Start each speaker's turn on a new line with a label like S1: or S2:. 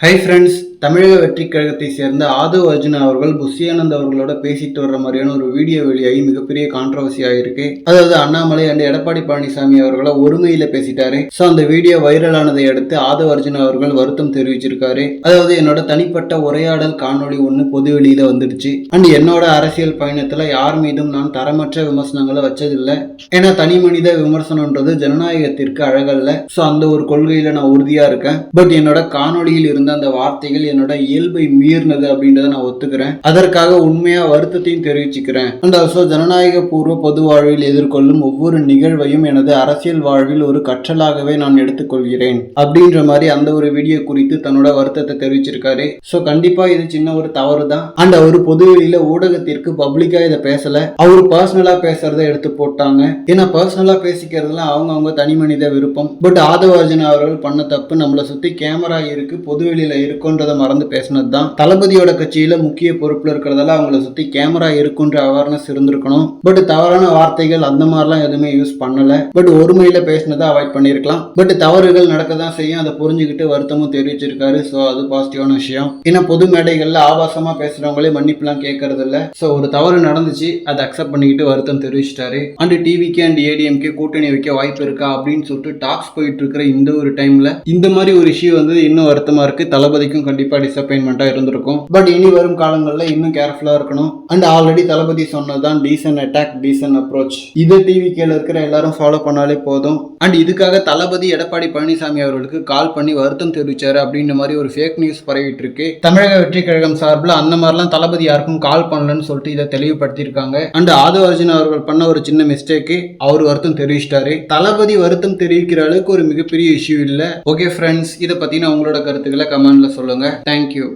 S1: Hi friends, தமிழக வெற்றிக் கழகத்தை சேர்ந்த ஆதவ் அர்ஜுனா அவர்கள் புஷி ஆனந்த் அவர்களோட பேசிட்டு வர்ற மாதிரியான ஒரு வீடியோ வெளியாகி மிகப்பெரிய கான்ட்ரவர்சி ஆயிருக்கு. அதாவது அண்ணாமலை அண்ட் எடப்பாடி பழனிசாமி அவர்களை ஒருமையில பேசிட்டாரு. ஸோ அந்த வீடியோ வைரல் ஆனதை அடுத்து ஆதவ் அர்ஜுனா அவர்கள் வருத்தம் தெரிவிச்சிருக்காரு. அதாவது என்னோட தனிப்பட்ட உரையாடல் காணொலி ஒன்று பொது வெளியில வந்துடுச்சு. அண்ட் என்னோட அரசியல் பயணத்துல யார் மீதும் நான் தரமற்ற விமர்சனங்களை வச்சதில்லை. ஏன்னா தனி மனித விமர்சனம்ன்றது ஜனநாயகத்திற்கு அழகல்ல. ஸோ அந்த ஒரு கொள்கையில நான் உறுதியா இருக்கேன். பட் என்னோட காணொலியில் இருந்த அந்த வார்த்தைகள் என்னோட இயல்பை மீறினது அப்படின்றத நான் ஒத்துக்கிறேன். அதற்காக உண்மையா வருத்தத்தையும் தெரிவிச்சுக்கிறேன். அண்ட் ஆல்சோ ஜனநாயக பூர்வ பொது வாழ்வில் எதிர்கொள்ளும் ஒவ்வொரு நிகழ்வையும் எனது அரசியல் வாழ்வில் ஒரு கற்றலாகவே நான் எடுத்துக்கொள்கிறேன் அப்படின்ற மாதிரி அந்த ஒரு வீடியோ குறித்து தன்னோட வருத்தத்தை தெரிவிச்சிருக்காரு. ஸோ கண்டிப்பா இது சின்ன ஒரு தவறு தான். அண்ட் அவர் பொதுவெளியில ஊடகத்திற்கு பப்ளிக்கா இதை பேசல. அவர் பர்சனலா பேசுறத எடுத்து போட்டாங்க. ஏன்னா பர்சனலா பேசிக்கிறதுல அவங்க தனி மனித விருப்பம். பட் ஆதவ் அர்ஜுனா அவர்கள் பண்ண தப்பு நம்மளை சுத்தி கேமரா இருக்கு, பொதுவெளியில இருக்குன்றத மறந்து பேசினது தான். தளபதியோட கட்சியில முக்கிய பொறுப்புல இருக்கிறதால அவங்கள சுத்தி கேமரா இருக்குன்ற அவேர்னஸ் இருந்திருக்கணும். பட் தவறான வார்த்தைகள் அந்த மாதிரிலாம் எதுவுமே யூஸ் பண்ணல. பட் ஒருமையில பேசினதை அவாய்ட் பண்ணிருக்கலாம். பட் தவறுகள் நடக்க தான் செய்யும். அதை புரிஞ்சுக்கிட்டு வருத்தமும் தெரிவிச்சிருக்காரு. ஸோ அது பாசிட்டிவான விஷயம். ஏன்னா பொது மேடைகள்ல ஆபாசமா பேசுறவங்களே மன்னிப்புலாம் கேட்கறது இல்ல. ஸோ ஒரு தவறு நடந்துச்சு, அதை அக்செப்ட் பண்ணிக்கிட்டு வருத்தம் தெரிவிச்சிட்டாரு. அண்ட் டிவிக்கு அண்ட் ஏடிஎம்கே கூட்டணி வைக்க வாய்ப்பு இருக்கா அப்படின்னு சொல்லிட்டு டாக்ஸ் போயிட்டு இருக்கிற இந்த ஒரு டைம்ல இந்த மாதிரி ஒரு இஷ்யூ வந்து இன்னும் வருத்தமா இருக்கு. தளபதிக்கும் கண்டிப்பா டிசப்பாயின்மெண்டா இருந்திருக்கும். பட் இனி வரும் காலங்களில் இன்னும் கேர்ஃபுல்லா இருக்கணும். அண்ட் ஆல்ரெடி தளபதி சொன்னதுதான் டீசன்ட் அட்டாக் டீசன்ட் அப்ரோச். இதை டிவிகேல இருக்கிற எல்லாரும் ஃபாலோ பண்ணாலே போதும். அண்ட் இதுக்காக தளபதி எடப்பாடி பழனிசாமி அவர்களுக்கு கால் பண்ணி வருத்தம் தெரிவிச்சாரு அப்படின்ற மாதிரி ஒரு ஃபேக் நியூஸ் பரவிட்டு இருக்கு. தமிழக வெற்றி கழகம் சார்பில் அந்த மாதிரிலாம் தளபதி யாருக்கும் கால் பண்ணலன்னு சொல்லிட்டு இதை தெளிவுபடுத்தியிருக்காங்க. அண்ட் ஆதவ் அர்ஜுனா அவர்கள் பண்ண ஒரு சின்ன மிஸ்டேக்கு அவர் வருத்தம் தெரிவிச்சிட்டாரு. தளபதி வருத்தம் தெரிவிக்கிற அளவுக்கு ஒரு மிகப்பெரிய இஷ்யூ இல்லை. ஓகே ஃப்ரெண்ட்ஸ், இதை பத்தின உங்களோட கருத்துக்களை கமெண்ட்ல சொல்லுங்க. தேங்க்யூ.